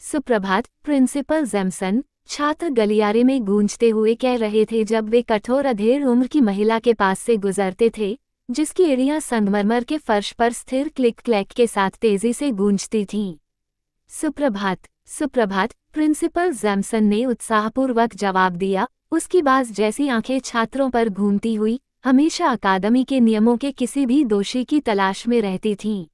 सुप्रभात principal Jamieson, छात्र गलियारे में गूंजते हुए कह रहे थे जब वे कठोर अधेड़ उम्र की महिला के पास से गुजरते थे, जिसकी एड़ियां संगमरमर के फर्श पर स्थिर क्लिक क्लैक के साथ तेजी से गूंजती थीं। सुप्रभात, सुप्रभात, प्रिंसिपल जैमसन ने उत्साहपूर्वक जवाब दिया, उसकी बाज जैसी आंखें छात्रों पर घूमती हुई हमेशा अकादमी के नियमों के किसी भी दोषी की तलाश में रहती थीं।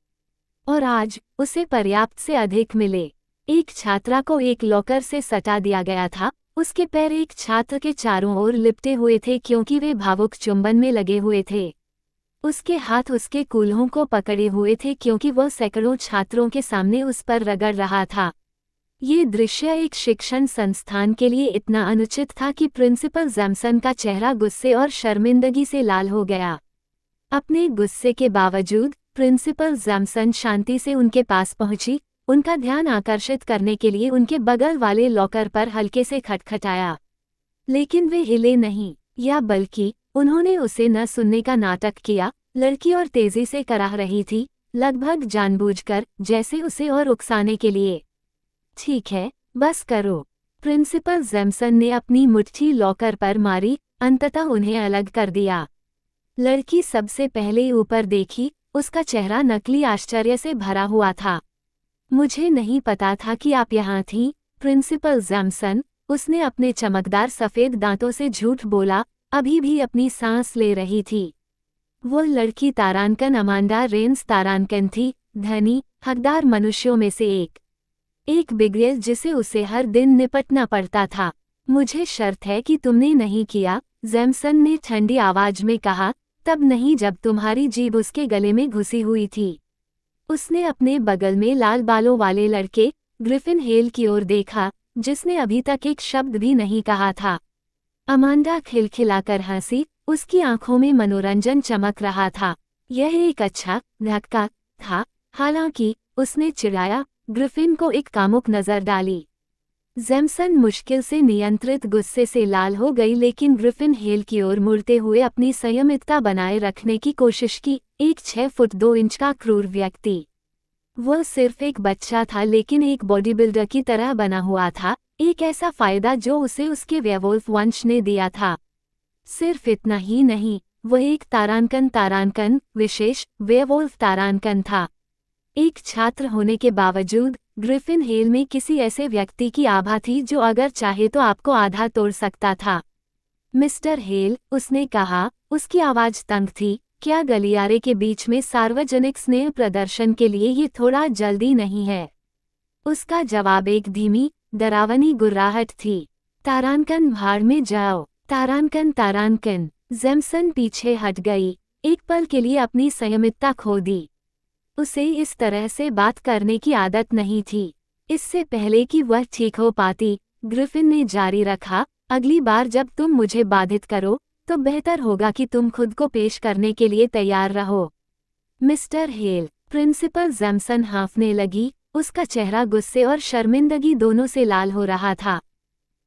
और आज उसे पर्याप्त से अधिक मिले। एक छात्रा को एक लॉकर से सटा दिया गया था, उसके पैर एक छात्र के चारों ओर लिपटे हुए थे क्योंकि वे भावुक चुंबन में लगे हुए थे। उसके हाथ उसके कूल्हों को पकड़े हुए थे क्योंकि वह सैकड़ों छात्रों के सामने उस पर रगड़ रहा था। ये दृश्य एक शिक्षण संस्थान के लिए इतना अनुचित था कि प्रिंसिपल जैमसन का चेहरा गुस्से और शर्मिंदगी से लाल हो गया। अपने गुस्से के बावजूद प्रिंसिपल जैमसन शांति से उनके पास पहुंची, उनका ध्यान आकर्षित करने के लिए उनके बगल वाले लॉकर पर हल्के से खटखटाया। लेकिन वे हिले नहीं, या बल्कि उन्होंने उसे न सुनने का नाटक किया। लड़की और तेजी से कराह रही थी, लगभग जानबूझकर, जैसे उसे और उकसाने के लिए। ठीक है, बस करो। प्रिंसिपल जैमसन ने अपनी मुट्ठी लॉकर पर मारी, अंततः उन्हें अलग कर दिया। लड़की सबसे पहले ऊपर देखी, उसका चेहरा नकली आश्चर्य से भरा हुआ था। मुझे नहीं पता था कि आप यहाँ थीं, प्रिंसिपल जैमसन, उसने अपने चमकदार सफ़ेद दांतों से झूठ बोला, अभी भी अपनी सांस ले रही थी। वो लड़की तारांकन अमांडा रेन्स तारांकन थी, धनी, हकदार मनुष्यों में से एक बिगड़ेल जिसे उसे हर दिन निपटना पड़ता था। मुझे शर्त है कि तुमने नहीं किया, जैमसन ने ठंडी आवाज में कहा, तब नहीं जब तुम्हारी जीभ उसके गले में घुसी हुई थी। उसने अपने बगल में लाल बालों वाले लड़के ग्रिफिन हेल की ओर देखा, जिसने अभी तक एक शब्द भी नहीं कहा था। अमांडा खिलखिलाकर हंसी, उसकी आंखों में मनोरंजन चमक रहा था। यह एक अच्छा धक्का था, हालांकि उसने चिढ़ाया, ग्रिफिन को एक कामुक नजर डाली। जैमसन मुश्किल से नियंत्रित गुस्से से लाल हो गई, लेकिन ग्रिफिन हेल की ओर मुड़ते हुए अपनी संयमितता बनाए रखने की कोशिश की। एक 6 फुट 2 इंच का क्रूर व्यक्ति। वह सिर्फ एक बच्चा था, लेकिन एक बॉडी बिल्डर की तरह बना हुआ था, एक ऐसा फायदा जो उसे उसके वेयरवुल्फ वंश ने दिया था। सिर्फ इतना ही नहीं, वह एक तारांकन विशेष वेयरवुल्फ तारांकन था। एक छात्र होने के बावजूद ग्रिफिन हेल में किसी ऐसे व्यक्ति की आभा थी जो अगर चाहे तो आपको आधा तोड़ सकता था। मिस्टर हेल, उसने कहा, उसकी आवाज तंग थी, क्या गलियारे के बीच में सार्वजनिक स्नेह प्रदर्शन के लिए ये थोड़ा जल्दी नहीं है? उसका जवाब एक धीमी, डरावनी गुर्राहट थी। तारांकन भाड़ में जाओ, तारांकन। जैमसन पीछे हट गई, एक पल के लिए अपनी संयमितता खो दी। उसे इस तरह से बात करने की आदत नहीं थी। इससे पहले कि वह ठीक हो पाती, ग्रिफिन ने जारी रखा, अगली बार जब तुम मुझे बाधित करो, तो बेहतर होगा कि तुम खुद को पेश करने के लिए तैयार रहो। मिस्टर हेल, प्रिंसिपल जैमसन हाँफने लगी, उसका चेहरा गुस्से और शर्मिंदगी दोनों से लाल हो रहा था।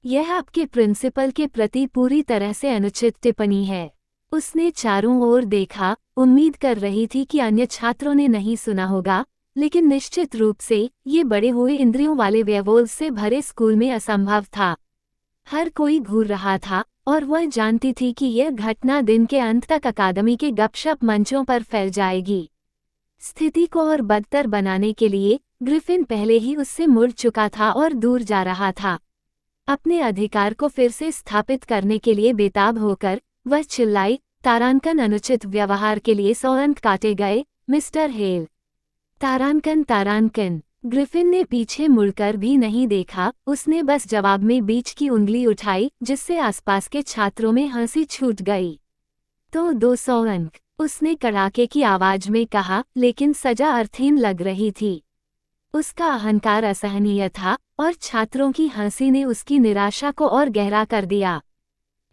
यह आपके प्रिंसिपल के प्रति पूरी तरह से अनुचित टिप्पणी है। उसने चारों ओर देखा, उम्मीद कर रही थी कि अन्य छात्रों ने नहीं सुना होगा, लेकिन निश्चित रूप से ये बड़े हुए इंद्रियों वाले वेयरवुल्फ से भरे स्कूल में असंभव था। हर कोई घूर रहा था, और वह जानती थी कि यह घटना दिन के अंत तक अकादमी के गपशप मंचों पर फैल जाएगी। स्थिति को और बदतर बनाने के लिए ग्रिफिन पहले ही उससे मुड़ चुका था और दूर जा रहा था। अपने अधिकार को फिर से स्थापित करने के लिए बेताब होकर वह चिल्लाई, तारांकन, अनुचित व्यवहार के लिए 100 अंक काटे गए, मिस्टर हेल। तारांकन। ग्रिफिन ने पीछे मुड़कर भी नहीं देखा, उसने बस जवाब में बीच की उंगली उठाई, जिससे आसपास के छात्रों में हंसी छूट गई। तो 200 अंक, उसने कड़ाके की आवाज में कहा, लेकिन सजा अर्थहीन लग रही थी। उसका अहंकार असहनीय था, और छात्रों की हंसी ने उसकी निराशा को और गहरा कर दिया।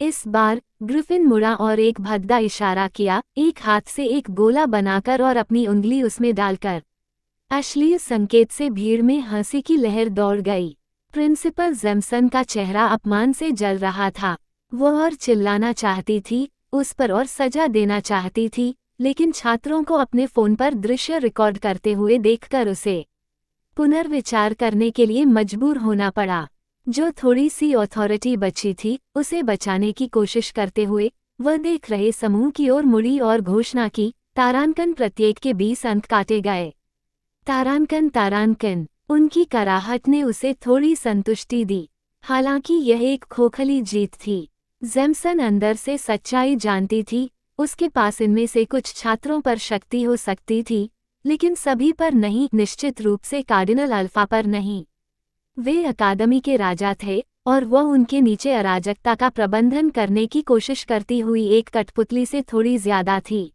इस बार ग्रिफिन मुड़ा और एक भद्दा इशारा किया, एक हाथ से एक गोला बनाकर और अपनी उंगली उसमें डालकर। अश्लील संकेत से भीड़ में हंसी की लहर दौड़ गई। प्रिंसिपल जैमसन का चेहरा अपमान से जल रहा था। वह और चिल्लाना चाहती थी, उस पर और सजा देना चाहती थी, लेकिन छात्रों को अपने फोन पर दृश्य रिकॉर्ड करते हुए देखकर उसे पुनर्विचार करने के लिए मजबूर होना पड़ा। जो थोड़ी सी अथॉरिटी बची थी उसे बचाने की कोशिश करते हुए वह देख रहे समूह की ओर मुड़ी और घोषणा की, तारांकन प्रत्येक के 20 अंक काटे गए। तारांकन तारांकन। उनकी कराहट ने उसे थोड़ी संतुष्टि दी। हालांकि यह एक खोखली जीत थी। जैमसन अंदर से सच्चाई जानती थी, उसके पास इनमें से कुछ छात्रों पर शक्ति हो सकती थी, लेकिन सभी पर नहीं, निश्चित रूप से कार्डिनल अल्फा पर नहीं। वे अकादमी के राजा थे और वह उनके नीचे अराजकता का प्रबंधन करने की कोशिश करती हुई एक कठपुतली से थोड़ी ज्यादा थी।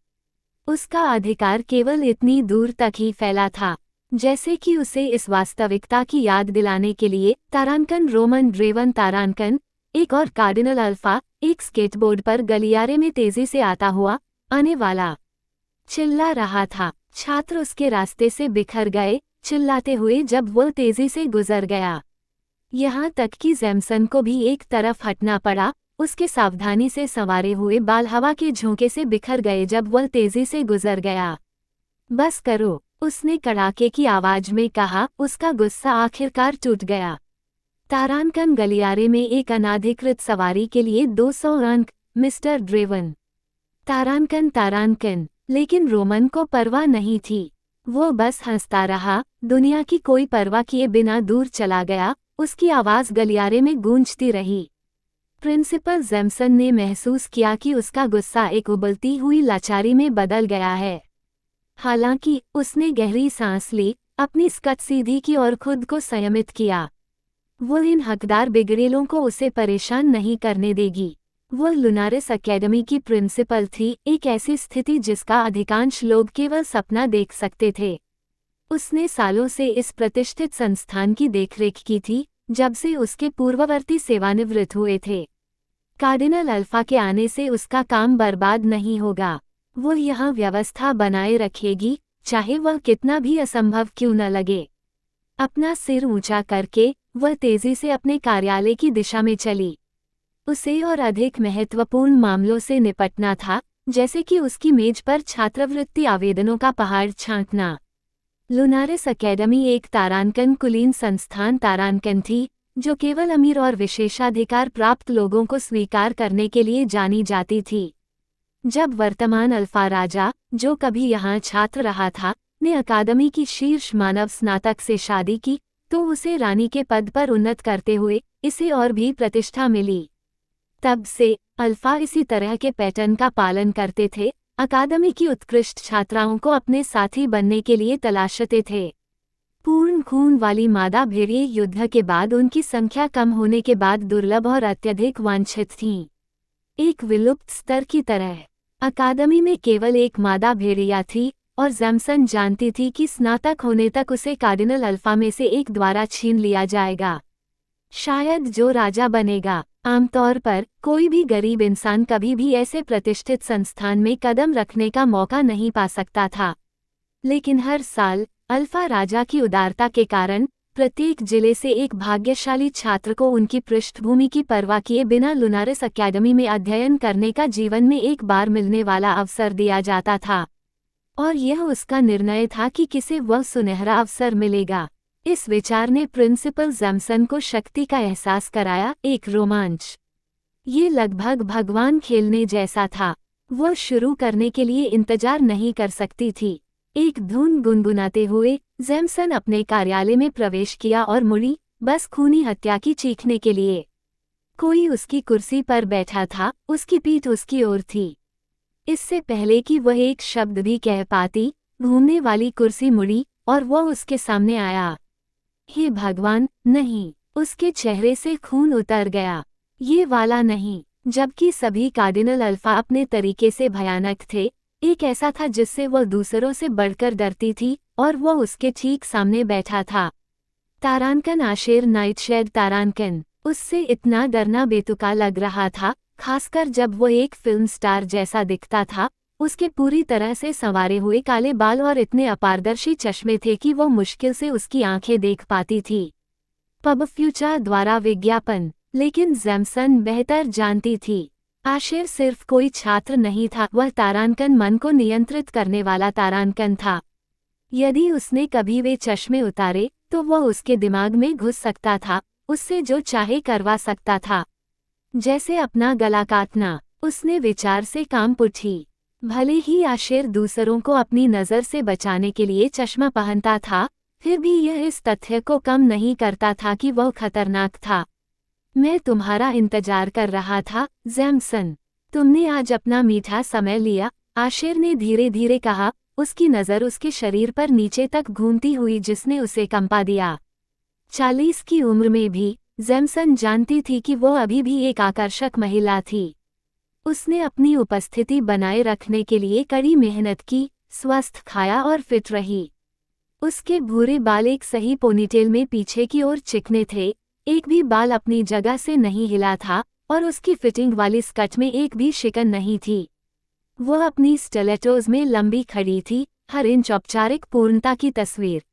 उसका अधिकार केवल इतनी दूर तक ही फैला था, जैसे कि उसे इस वास्तविकता की याद दिलाने के लिए तारांकन रोमन ड्रेवन तारांकन, एक और कार्डिनल अल्फा, एक स्केटबोर्ड पर गलियारे में तेजी से आता हुआ आने वाला चिल्ला रहा था। छात्र उसके रास्ते से बिखर गए, चिल्लाते हुए जब वह तेजी से गुजर गया। यहाँ तक कि जैमसन को भी एक तरफ हटना पड़ा। उसके सावधानी से संवारे हुए बाल हवा के झोंके से बिखर गए जब वह तेजी से गुजर गया। बस करो, उसने कड़ाके की आवाज में कहा। उसका गुस्सा आखिरकार टूट गया। तारांकन गलियारे में एक अनाधिकृत सवारी के लिए 200 अंक, मिस्टर ड्रेवन। तारांकन तारांकन। लेकिन रोमन को परवाह नहीं थी। वो बस हंसता रहा, दुनिया की कोई परवाह किए बिना दूर चला गया। उसकी आवाज गलियारे में गूंजती रही। प्रिंसिपल जैमसन ने महसूस किया कि उसका गुस्सा एक उबलती हुई लाचारी में बदल गया है। हालांकि उसने गहरी सांस ली, अपनी स्कट सीधी की और खुद को संयमित किया। वो इन हकदार बिगड़ेलों को उसे परेशान नहीं करने देगी। वो लुनारिस एकेडमी की प्रिंसिपल थी, एक ऐसी स्थिति जिसका अधिकांश लोग केवल सपना देख सकते थे। उसने सालों से इस प्रतिष्ठित संस्थान की देखरेख की थी, जब से उसके पूर्ववर्ती सेवानिवृत्त हुए थे। कार्डिनल अल्फा के आने से उसका काम बर्बाद नहीं होगा। वो यहाँ व्यवस्था बनाए रखेगी, चाहे वह कितना भी असंभव क्यों न लगे। अपना सिर ऊंचा करके वह तेजी से अपने कार्यालय की दिशा में चली। उसे और अधिक महत्वपूर्ण मामलों से निपटना था, जैसे कि उसकी मेज पर छात्रवृत्ति आवेदनों का पहाड़ छांटना। लुनारिस एकेडमी एक तारांकन कुलीन संस्थान तारांकन थी, जो केवल अमीर और विशेषाधिकार प्राप्त लोगों को स्वीकार करने के लिए जानी जाती थी। जब वर्तमान अल्फा राजा, जो कभी यहाँ छात्र रहा था, ने अकादमी की शीर्ष मानव स्नातक से शादी की, तो उसे रानी के पद पर उन्नत करते हुए इसे और भी प्रतिष्ठा मिली। तब से अल्फा इसी तरह के पैटर्न का पालन करते थे, अकादमी की उत्कृष्ट छात्राओं को अपने साथी बनने के लिए तलाशते थे। पूर्ण खून वाली मादा भेड़िए युद्ध के बाद उनकी संख्या कम होने के बाद दुर्लभ और अत्यधिक वांछित थीं। एक विलुप्त स्तर की तरह अकादमी में केवल एक मादा भेड़िया थी, और जैमसन जानती थी कि स्नातक होने तक उसे कार्डिनल अल्फा में से एक द्वारा छीन लिया जाएगा। शायद जो राजा बनेगा। आमतौर पर कोई भी गरीब इंसान कभी भी ऐसे प्रतिष्ठित संस्थान में कदम रखने का मौका नहीं पा सकता था। लेकिन हर साल अल्फा राजा की उदारता के कारण प्रत्येक जिले से एक भाग्यशाली छात्र को उनकी पृष्ठभूमि की परवाह किए बिना लुनारिस एकेडमी में अध्ययन करने का जीवन में एक बार मिलने वाला अवसर दिया जाता था। और यह उसका निर्णय था कि किसे वह सुनहरा अवसर मिलेगा। इस विचार ने प्रिंसिपल जैमसन को शक्ति का एहसास कराया, एक रोमांच। ये लगभग भगवान खेलने जैसा था। वह शुरू करने के लिए इंतजार नहीं कर सकती थी। एक धुन गुनगुनाते हुए जैमसन अपने कार्यालय में प्रवेश किया और मुड़ी, बस खूनी हत्या की चीखने के लिए। कोई उसकी कुर्सी पर बैठा था, उसकी पीठ उसकी ओर थी। इससे पहले कि वह एक शब्द भी कह पाती, घूमने वाली कुर्सी मुड़ी और वह उसके सामने आया। हे भगवान, नहीं! उसके चेहरे से खून उतर गया। ये वाला नहीं। जबकि सभी कार्डिनल अल्फा अपने तरीके से भयानक थे, एक ऐसा था जिससे वह दूसरों से बढ़कर डरती थी, और वह उसके ठीक सामने बैठा था। तारांकन आशेर नाइटशेड तारांकन। उससे इतना डरना बेतुका लग रहा था, खासकर जब वह एक फिल्म स्टार जैसा दिखता था। उसके पूरी तरह से संवारे हुए काले बाल और इतने अपारदर्शी चश्मे थे कि वह मुश्किल से उसकी आंखें देख पाती थी। पब फ्यूचर द्वारा विज्ञापन। लेकिन जैमसन बेहतर जानती थी, आशिर सिर्फ कोई छात्र नहीं था, वह तारांकन मन को नियंत्रित करने वाला तारांकन था। यदि उसने कभी वे चश्मे उतारे तो वह उसके दिमाग में घुस सकता था, उससे जो चाहे करवा सकता था, जैसे अपना गला काटना। उसने विचार से काम उठी। भले ही आशिर दूसरों को अपनी नज़र से बचाने के लिए चश्मा पहनता था, फिर भी यह इस तथ्य को कम नहीं करता था कि वह खतरनाक था। मैं तुम्हारा इंतजार कर रहा था, जैमसन। तुमने आज अपना मीठा समय लिया, आशिर ने धीरे धीरे कहा, उसकी नज़र उसके शरीर पर नीचे तक घूमती हुई जिसने उसे कंपा दिया। 40 की उम्र में भी जैमसन जानती थी कि वो अभी भी एक आकर्षक महिला थी। उसने अपनी उपस्थिति बनाए रखने के लिए कड़ी मेहनत की, स्वस्थ खाया और फिट रही। उसके भूरे बाल एक सही पोनीटेल में पीछे की ओर चिकने थे, एक भी बाल अपनी जगह से नहीं हिला था, और उसकी फिटिंग वाली स्कर्ट में एक भी शिकन नहीं थी। वह अपनी स्टिलेटोज में लंबी खड़ी थी, हर इंच औपचारिक पूर्णता की तस्वीर।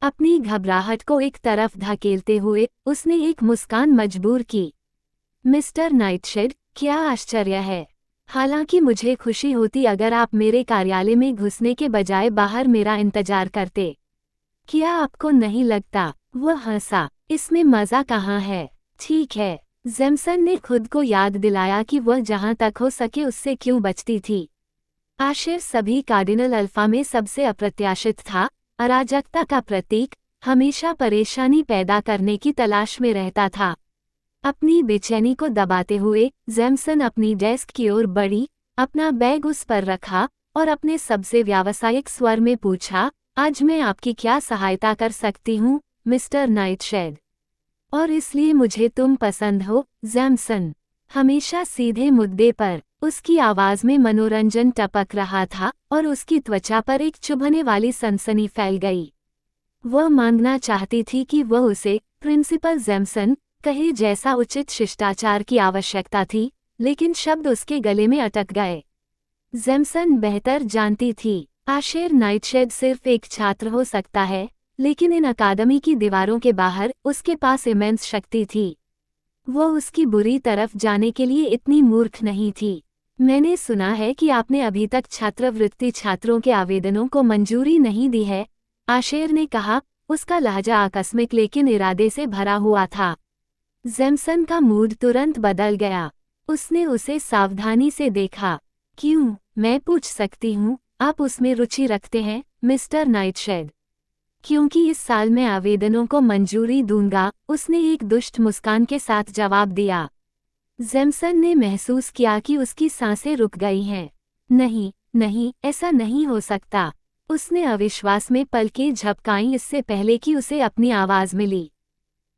अपनी घबराहट को एक तरफ धकेलते हुए उसने एक मुस्कान मजबूर की। मिस्टर नाइटशेड, क्या आश्चर्य है। हालांकि मुझे खुशी होती अगर आप मेरे कार्यालय में घुसने के बजाय बाहर मेरा इंतजार करते। क्या आपको नहीं लगता? वह हंसा। इसमें मज़ा कहाँ है? ठीक है। जैमसन ने खुद को याद दिलाया कि वह जहाँ तक हो सके उससे क्यों बचती थी। आशिर सभी कार्डिनल अल्फा में सबसे अप्रत्याशित था, अराजकता का प्रतीक, हमेशा परेशानी पैदा करने की तलाश में रहता था। अपनी बेचैनी को दबाते हुए जैमसन अपनी डेस्क की ओर बढ़ी, अपना बैग उस पर रखा और अपने सबसे व्यावसायिक स्वर में पूछा, आज मैं आपकी क्या सहायता कर सकती हूँ, मिस्टर नाइटशेड? और इसलिए मुझे तुम पसंद हो, जैमसन। हमेशा सीधे मुद्दे पर। उसकी आवाज में मनोरंजन टपक रहा था और उसकी त्वचा पर एक चुभने वाली सनसनी फैल गई। वह मांगना चाहती थी कि वह उसे प्रिंसिपल जैमसन कहे, जैसा उचित शिष्टाचार की आवश्यकता थी, लेकिन शब्द उसके गले में अटक गए। जैमसन बेहतर जानती थी, आशिर नाइटशेड सिर्फ एक छात्र हो सकता है, लेकिन इन अकादमी की दीवारों के बाहर उसके पास इमेंस शक्ति थी। वह उसकी बुरी तरफ जाने के लिए इतनी मूर्ख नहीं थी। मैंने सुना है कि आपने अभी तक छात्रवृत्ति छात्रों के आवेदनों को मंजूरी नहीं दी है, आशिर ने कहा, उसका लहजा आकस्मिक लेकिन इरादे से भरा हुआ था। जैमसन का मूड तुरंत बदल गया। उसने उसे सावधानी से देखा। क्यों, मैं पूछ सकती हूँ, आप उसमें रुचि रखते हैं, मिस्टर नाइटशेड? क्योंकि इस साल मैं आवेदनों को मंजूरी दूंगा, उसने एक दुष्ट मुस्कान के साथ जवाब दिया। जैमसन ने महसूस किया कि उसकी सांसें रुक गई हैं। नहीं, नहीं, ऐसा नहीं हो सकता। उसने अविश्वास में पलकें झपकाईं इससे पहले कि उसे अपनी आवाज मिली।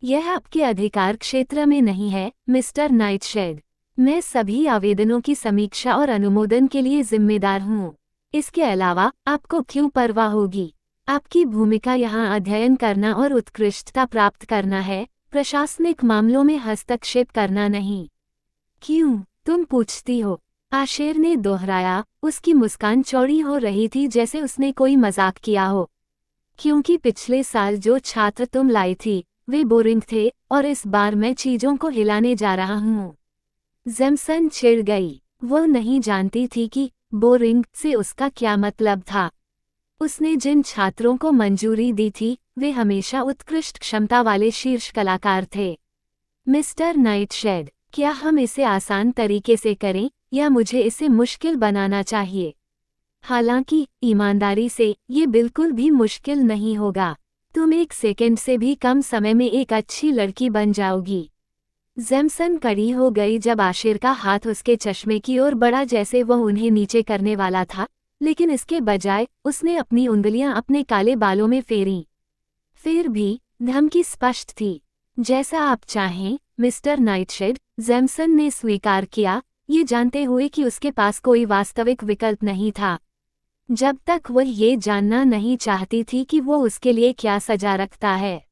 यह आपके अधिकार क्षेत्र में नहीं है, मिस्टर नाइटशेड। मैं सभी आवेदनों की समीक्षा और अनुमोदन के लिए जिम्मेदार हूँ। इसके अलावा आपको क्यों परवाह होगी? आपकी भूमिका यहाँ अध्ययन करना और उत्कृष्टता प्राप्त करना है, प्रशासनिक मामलों में हस्तक्षेप करना नहीं। क्यों, तुम पूछती हो? आशिर ने दोहराया, उसकी मुस्कान चौड़ी हो रही थी जैसे उसने कोई मजाक किया हो। क्योंकि पिछले साल जो छात्र तुम लाई थी, वे बोरिंग थे, और इस बार मैं चीजों को हिलाने जा रहा हूँ। जैमसन चिढ़ गई। वह नहीं जानती थी कि बोरिंग से उसका क्या मतलब था। उसने जिन छात्रों को मंजूरी दी थी, वे हमेशा उत्कृष्ट क्षमता वाले शीर्ष कलाकार थे। मिस्टर नाइटशेड, क्या हम इसे आसान तरीके से करें, या मुझे इसे मुश्किल बनाना चाहिए? हालांकि, ईमानदारी से, ये बिल्कुल भी मुश्किल नहीं होगा। तुम 1 सेकंड से भी कम समय में एक अच्छी लड़की बन जाओगी। जैमसन कड़ी हो गई जब आशिर का हाथ उसके चश्मे की ओर बढ़ा जैसे वह उन्हें नीचे करने वाला था, लेकिन इसके बजाय उसने अपनी उंगलियां अपने काले बालों में फेरीं। फिर भी धमकी स्पष्ट थी। जैसा आप चाहें, मिस्टर नाइटशेड, जैमसन ने स्वीकार किया, ये जानते हुए कि उसके पास कोई वास्तविक विकल्प नहीं था। जब तक वह ये जानना नहीं चाहती थी कि वो उसके लिए क्या सजा रखता है,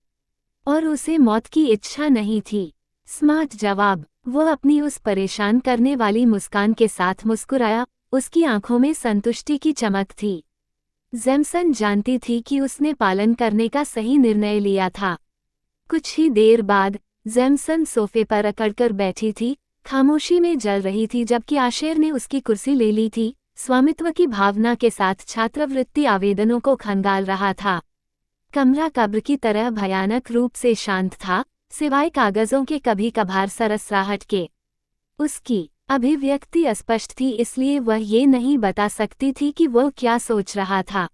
और उसे मौत की इच्छा नहीं थी। स्मार्ट जवाब। वह अपनी उस परेशान करने वाली मुस्कान के साथ मुस्कुराया, उसकी आंखों में संतुष्टि की चमक थी। जैमसन जानती थी कि उसने पालन करने का सही निर्णय लिया था। कुछ ही देर बाद जैमसन सोफे पर अकड़कर बैठी थी, खामोशी में जल रही थी जबकि आशिर ने उसकी कुर्सी ले ली थी, स्वामित्व की भावना के साथ छात्रवृत्ति आवेदनों को खंगाल रहा था। कमरा कब्र की तरह भयानक रूप से शांत था, सिवाय कागजों के कभी कभार सरसराहट के। उसकी अभिव्यक्ति अस्पष्ट थी, इसलिए वह ये नहीं बता सकती थी कि वह क्या सोच रहा था।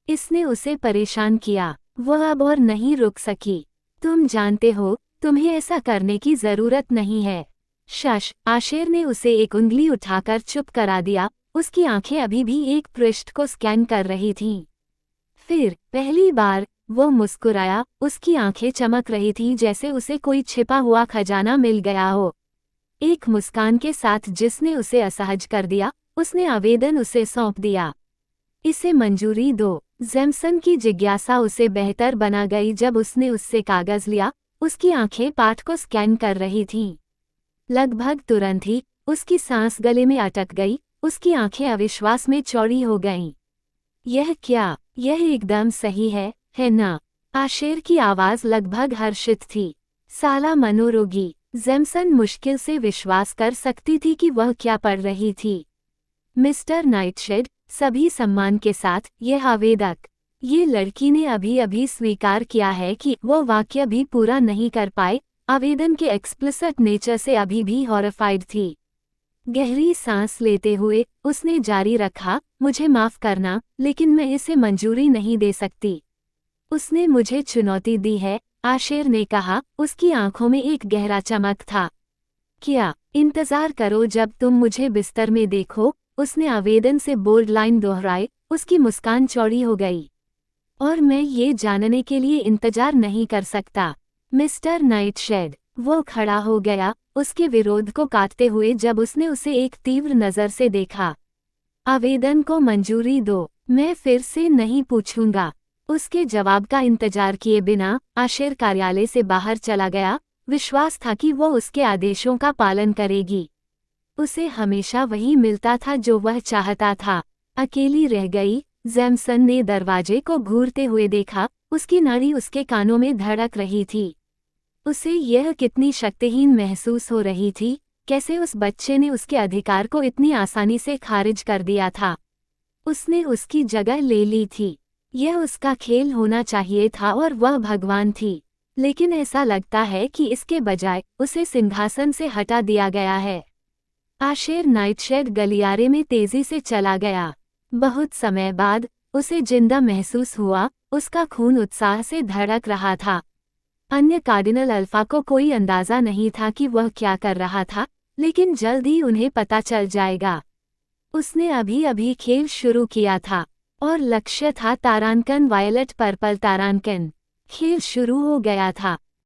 इसने उसे परेशान किया। वह अब और नहीं रुक सकी। तुम जानते हो, तुम्हें ऐसा करने की जरूरत नहीं है। शश, आशेर ने उसे एक उंगली उठाकर चुप करा दिया। उसकी आंखें अभी भी एक पृष्ठ को स्कैन कर रही थीं। फिर पहली बार वो मुस्कुराया। उसकी आंखें चमक रही थीं जैसे उसे कोई छिपा हुआ खजाना मिल गया हो। एक मुस्कान के साथ जिसने उसे असहज कर दिया, उसने आवेदन उसे सौंप दिया। इसे मंजूरी दो। जैमसन की जिज्ञासा उसे बेहतर बना गई जब उसने उससे कागज लिया। उसकी आंखें पाठ को स्कैन कर रही थीं। लगभग तुरंत ही उसकी सांस गले में अटक गई। उसकी आंखें अविश्वास में चौड़ी हो गईं। यह क्या? यह एकदम सही है ना? आशेर की आवाज लगभग हर्षित थी। साला मनोरोगी। जैमसन मुश्किल से विश्वास कर सकती थी कि वह क्या पढ़ रही थी। मिस्टर नाइटशेड, सभी सम्मान के साथ, यह आवेदक। ये लड़की ने अभी अभी स्वीकार किया है कि वह वाक्य भी पूरा नहीं कर पाए। आवेदन के एक्सप्लिसिट नेचर से अभी भी हॉरिफाइड थी। गहरी सांस लेते हुए उसने जारी रखा, मुझे माफ करना, लेकिन मैं इसे मंजूरी नहीं दे सकती। उसने मुझे चुनौती दी है, आशेर ने कहा। उसकी आंखों में एक गहरा चमक था। क्या? इंतजार करो जब तुम मुझे बिस्तर में देखो, उसने आवेदन से बोल्ड लाइन दोहराए। उसकी मुस्कान चौड़ी हो गई। और मैं ये जानने के लिए इंतजार नहीं कर सकता। Mister nightshade. वो खड़ा हो गया, उसके विरोध को काटते हुए जब उसने उसे एक तीव्र नज़र से देखा। आवेदन को मंजूरी दो। मैं फिर से नहीं पूछूंगा। उसके जवाब का इंतजार किए बिना आशेर कार्यालय से बाहर चला गया। विश्वास था कि वो उसके आदेशों का पालन करेगी। उसे हमेशा वही मिलता था जो वह चाहता था। अकेली रह गई। जैमसन ने दरवाजे को घूरते हुए देखा। उसकी नाड़ी उसके कानों में धड़क रही थी। उसे यह कितनी शक्तिहीन महसूस हो रही थी। कैसे उस बच्चे ने उसके अधिकार को इतनी आसानी से खारिज कर दिया था। उसने उसकी जगह ले ली थी। यह उसका खेल होना चाहिए था और वह भगवान थी। लेकिन ऐसा लगता है कि इसके बजाय उसे सिंहासन से हटा दिया गया है। आशेर नाइटशेड गलियारे में तेजी से चला गया। बहुत समय बाद उसे जिंदा महसूस हुआ। उसका खून उत्साह से धड़क रहा था। अन्य कार्डिनल अल्फा को कोई अंदाजा नहीं था कि वह क्या कर रहा था, लेकिन जल्द ही उन्हें पता चल जाएगा। उसने अभी अभी खेल शुरू किया था और लक्ष्य था तारांकन वायलेट पर्पल तारांकन। खेल शुरू हो गया था।